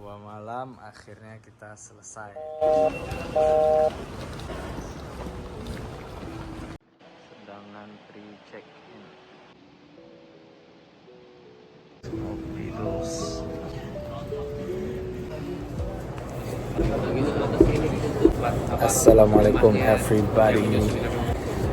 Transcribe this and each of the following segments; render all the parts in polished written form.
2 malam akhirnya kita selesai. Sedang ngantri check in. Kopi terus. Assalamualaikum everybody.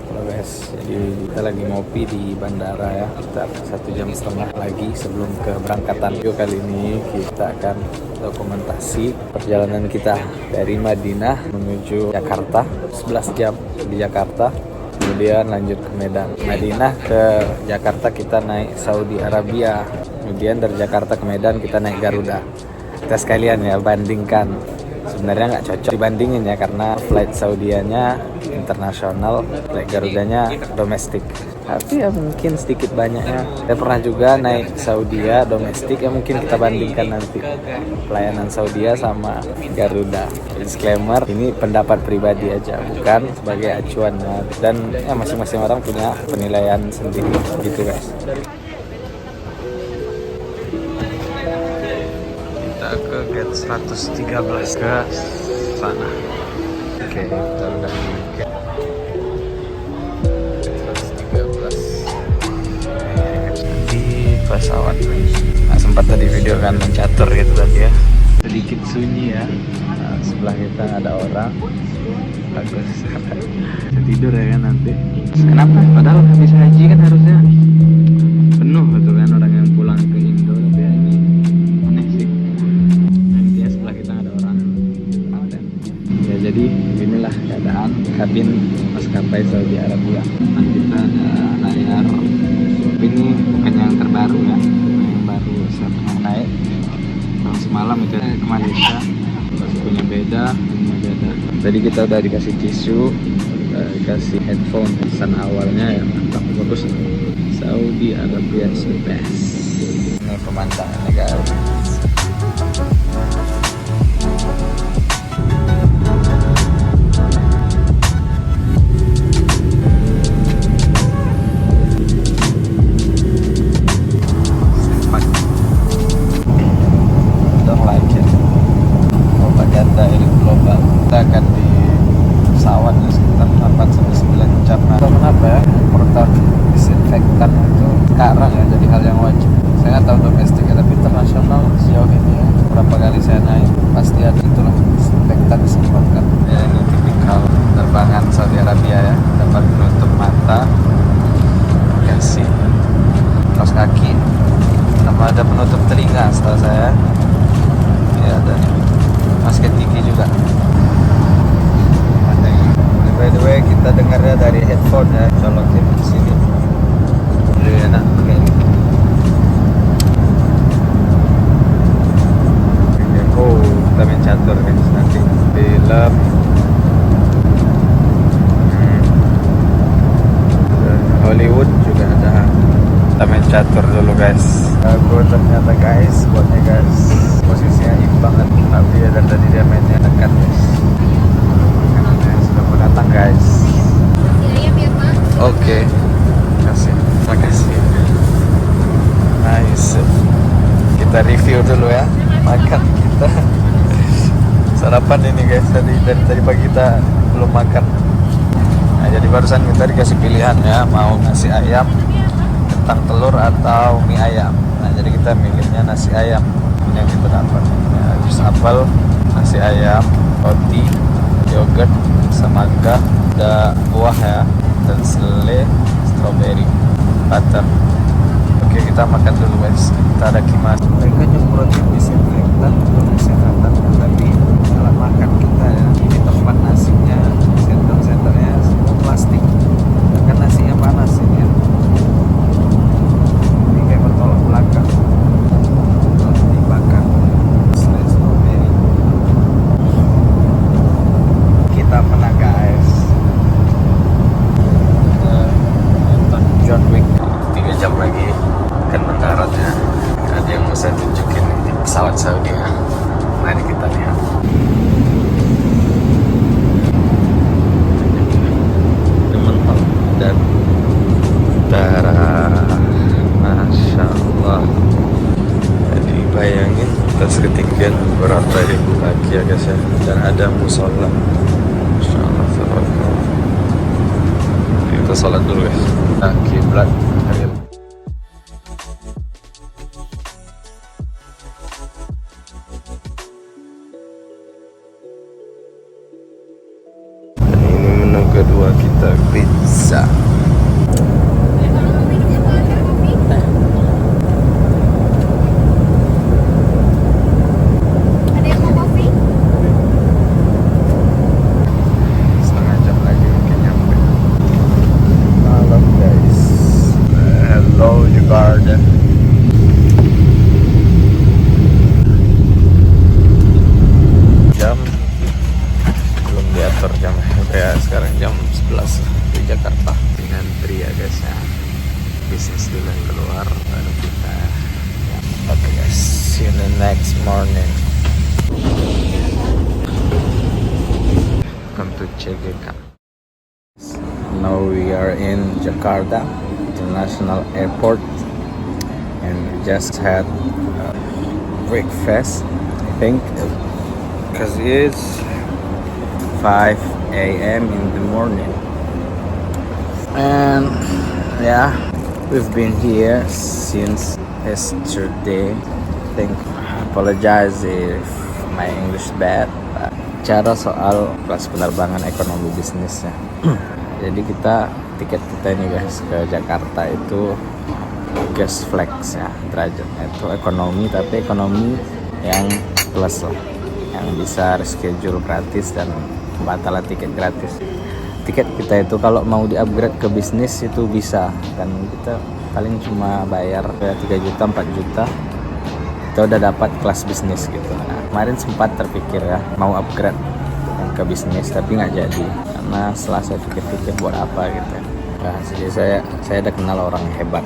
Halo guys, jadi kita lagi ngopi di bandara ya. Kita 1,5 jam lagi sebelum keberangkatan. Video kali ini kita akan dokumentasi perjalanan kita dari Madinah menuju Jakarta, 11 jam di Jakarta. Kemudian lanjut ke Medan. Madinah ke Jakarta kita naik Saudi Arabia. Kemudian dari Jakarta ke Medan kita naik Garuda. Kita sekalian ya bandingkan. Sebenarnya nggak cocok dibandingin ya, karena flight Saudianya internasional, flight Garudanya domestik. Tapi ya mungkin sedikit banyaknya. Saya pernah juga naik Saudia domestik, ya mungkin kita bandingkan nanti pelayanan Saudia sama Garuda. Disclaimer, ini pendapat pribadi aja, bukan sebagai acuan ya. Dan ya masing-masing orang punya penilaian sendiri gitu guys. Ke gate 113 ke sana. Oke, kita udah di gate 113 di pesawat. Nah, sempat tadi video kan mencatur gitu tadi ya, sedikit sunyi ya. Nah, sebelah kita ada orang bagus. Bisa tidur ya kan nanti. Kenapa? Padahal habis haji kan harusnya penuh gitu kan orang yang pulang ke Indo, tapi ya ini aneh sih. Ya, jadi inilah keadaan kabin maskapai Saudi Arabia. Nah, kita layar ini bukan yang terbaru ya, yang baru saya pernah naik yang semalam itu ke Malaysia. Masih punya beda. Tadi kita udah dikasih tisu, dikasih headphone pesan awalnya ya, mantap, bagus. Saudi Arabia is the best. Ini pemandangannya guys. Akan di pesawat ya, sekitar 8-9 jam. Nah, kenapa ya produk disinfektan itu sekarang ya jadi hal yang wajib. Saya nggak tahu domestik ya, tapi internasional sejauh ini ya, beberapa kali saya naik pasti ada itulah disinfektan disemprotkan. Ya, ini tipikal penerbangan Saudi Arabia ya, dapat menutup mata, kasih kaos kaki, sama ada penutup telinga setahu saya. Ya, dan masker gigi juga. By the way, kita dengarnya dari headphone ya, colokin di sini. Jadi enak pakai ini. Oh, kita main catur guys nanti film. Hollywood juga ada. Kita main catur dulu guys. Aku ternyata guys, buatnya guys posisinya imbang banget. Tapi ya dari tadi dia mainnya dekat guys. Datang guys. Oke. Makasih. Nice. Kita review dulu ya makan kita. Sarapan ini guys, dari tadi pagi kita belum makan. Nah, jadi barusan kita dikasih pilihan ya, mau nasi ayam, kentang telur atau mie ayam. Nah, jadi kita milihnya nasi ayam yang kita dapat. Ya, jus apel, nasi ayam, roti, yogurt, sama ada buah ya, dan selai, strawberry, butter. Oke, kita makan dulu guys. Kita ada gimana? Mereka nyemprotin disinfektan untuk kesehatan, tapi alat makan kita ya, ini tempat nasinya, sendok-sendoknya semua plastik. Kan nasinya panas ini ya. Ini kayak bertolak belakang. Roti bakar, selai strawberry. Kita menang guys. Nonton John Wick 3 jam lagi kan mendaratnya. Ada yang mau saya tunjukin di pesawat Saudi ya. Mari kita lihat. Mantap dan darah, masya Allah. Jadi bayangin kita tinggal berapa ribu lagi ya guys ya. Dan ada musola. Insyaallah tabarakallah. Kita sholat dulu guys. Nah, kiblat kedua kita pizza. Ada yang mau kopi? Setengah jam lagi mungkin nyampe. Malam guys. Hello Jakarta. Jam belum diatur jam ya, sekarang jam 11 di Jakarta. Ngantri ya guys ya, bisnis dulu yang keluar baru kita ya. Oke guys, see you in the next morning. Welcome to CGK. Now we are in Jakarta International Airport and we just had breakfast, I think, because it's 5 a.m. in the morning. And yeah, we've been here since yesterday. I think, apologize if my English bad. Cara soal kelas penerbangan ekonomi bisnis ya. Jadi tiket kita ini guys ke Jakarta itu guest flex ya, derajatnya itu ekonomi, tapi ekonomi yang plus lah, yang bisa reschedule gratis dan pembatalan tiket gratis. Tiket kita itu kalau mau di upgrade ke bisnis itu bisa, dan kita paling cuma bayar ke 3 juta 4 juta kita udah dapat kelas bisnis gitu. Nah, kemarin sempat terpikir ya mau upgrade ke bisnis, tapi nggak jadi karena setelah saya pikir-pikir buat apa gitu. Nah, jadi saya ada kenal orang hebat,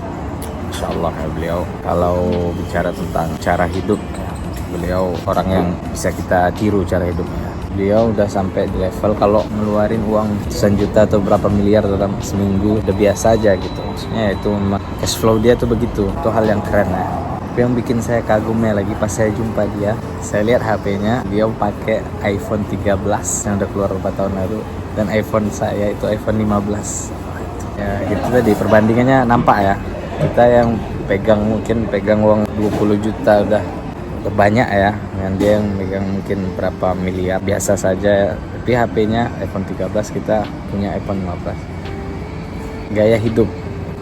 Insya Allah ya, beliau kalau bicara tentang cara hidup ya, beliau orang yang bisa kita tiru cara hidupnya. Beliau udah sampai di level kalau ngeluarin uang ratusan juta atau berapa miliar dalam seminggu udah biasa aja gitu. Maksudnya itu cash flow dia tuh begitu. Itu hal yang keren ya. Tapi yang bikin saya kagumnya lagi pas saya jumpa dia, saya lihat HP-nya, dia pakai iPhone 13 yang udah keluar beberapa tahun lalu, dan iPhone saya itu iPhone 15. Ya gitu tadi perbandingannya nampak ya. Kita yang mungkin pegang uang 20 juta udah banyak ya, dengan dia yang megang mungkin berapa miliar biasa saja, tapi HP-nya iPhone 13, kita punya iPhone 15. Gaya hidup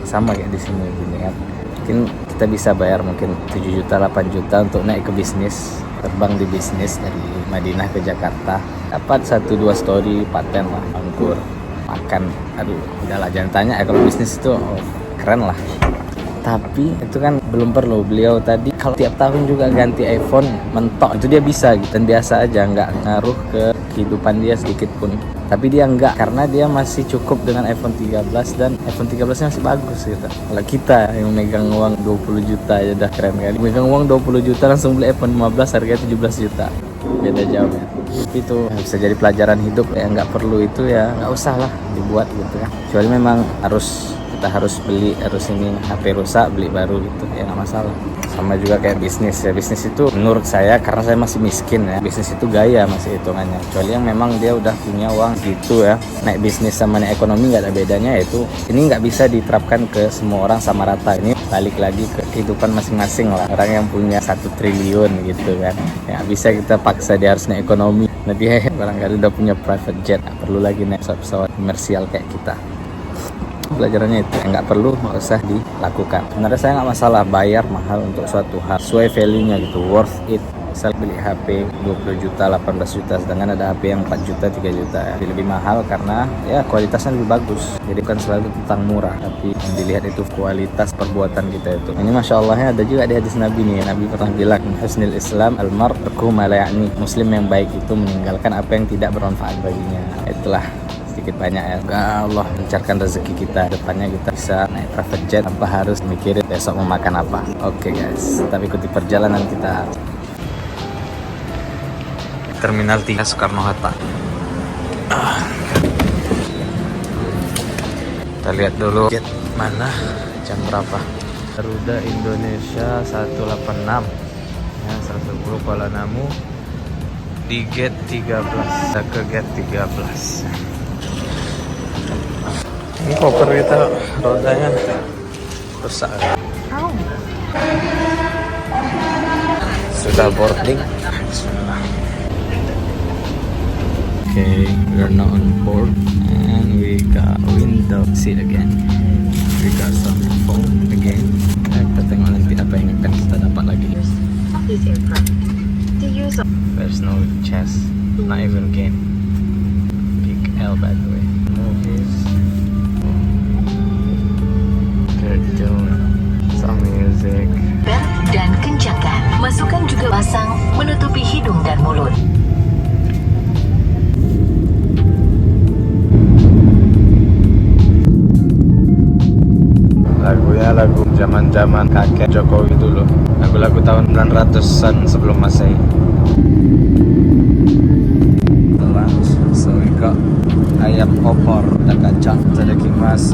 sama kayak di sini gini kan. Mungkin kita bisa bayar mungkin 7 juta 8 juta untuk naik ke bisnis, terbang di bisnis dari Madinah ke Jakarta, dapat 1-2 story paten lah, anggur, makan, aduh udahlah jangan tanya ya, kalau bisnis itu keren lah. Tapi itu kan belum perlu. Beliau tadi kalau tiap tahun juga ganti iPhone mentok, itu dia bisa gitu, dan biasa aja, nggak ngaruh ke kehidupan dia sedikit pun. Tapi dia enggak, karena dia masih cukup dengan iPhone 13, dan iPhone 13 nya masih bagus gitu. Kalau kita yang megang uang 20 juta aja udah keren kali, megang uang 20 juta langsung beli iPhone 15 harganya 17 juta, beda jauh ya. Itu bisa jadi pelajaran hidup ya, nggak perlu itu ya, nggak usah lah dibuat gitu kan. Kecuali memang kita harus beli, harus ini HP rusak beli baru gitu ya, nggak masalah. Sama juga kayak bisnis ya, bisnis itu menurut saya, karena saya masih miskin ya, bisnis itu gaya masih hitungannya. Kecuali yang memang dia udah punya uang gitu ya, naik bisnis sama naik ekonomi nggak ada bedanya. Itu ini nggak bisa diterapkan ke semua orang sama rata. Ini balik lagi ke kehidupan masing-masing lah. Orang yang punya 1 triliun gitu kan ya, bisa kita paksa dia harus naik ekonomi, nanti barangkali udah punya private jet, nggak perlu lagi naik pesawat komersial kayak kita. Pelajarannya itu yang nggak perlu, nggak usah dilakukan. Sebenarnya saya nggak masalah bayar mahal untuk suatu hal sesuai value-nya gitu, worth it. Misal beli HP 20 juta 18 juta, sedangkan ada HP yang 4 juta 3 juta ya, lebih mahal karena ya kualitasnya lebih bagus. Jadi bukan selalu tentang murah, tapi yang dilihat itu kualitas perbuatan kita itu. Ini Masya Allahnya ada juga di hadis Nabi nih. Nabi pernah bilang, husnul Islam al-mar tarku ma la ya'ni. Muslim yang baik itu meninggalkan apa yang tidak bermanfaat baginya. Itulah sedikit banyak ya, Allah lancarkan rezeki kita, depannya kita bisa naik private jet tanpa harus mikirin besok mau makan apa. Oke guys, kita ikuti perjalanan kita. Terminal 3 Soekarno-Hatta. Kita lihat dulu jet mana, jam berapa. Garuda Indonesia 186 ya, 186 Guru Kuala Namu di gate 13. Kita ke gate 13. Ini koper kita rodanya rusak. Sudah boarding. Okay, we are now on board and we got window seat again. We got some phone again. Kita tengok nanti apa yang akan kita dapat lagi. There's no chess, not even game. Big L by the way. Movies, cartoon, some music. Dan kencangkan. Masukkan juga pasang menutupi hidung dan mulut. Lagunya lagu zaman-zaman kakek Jokowi dulu. Lagu-lagu tahun 900-an sebelum Masehi. So we got ayam opor, ada kacang, ada kimas,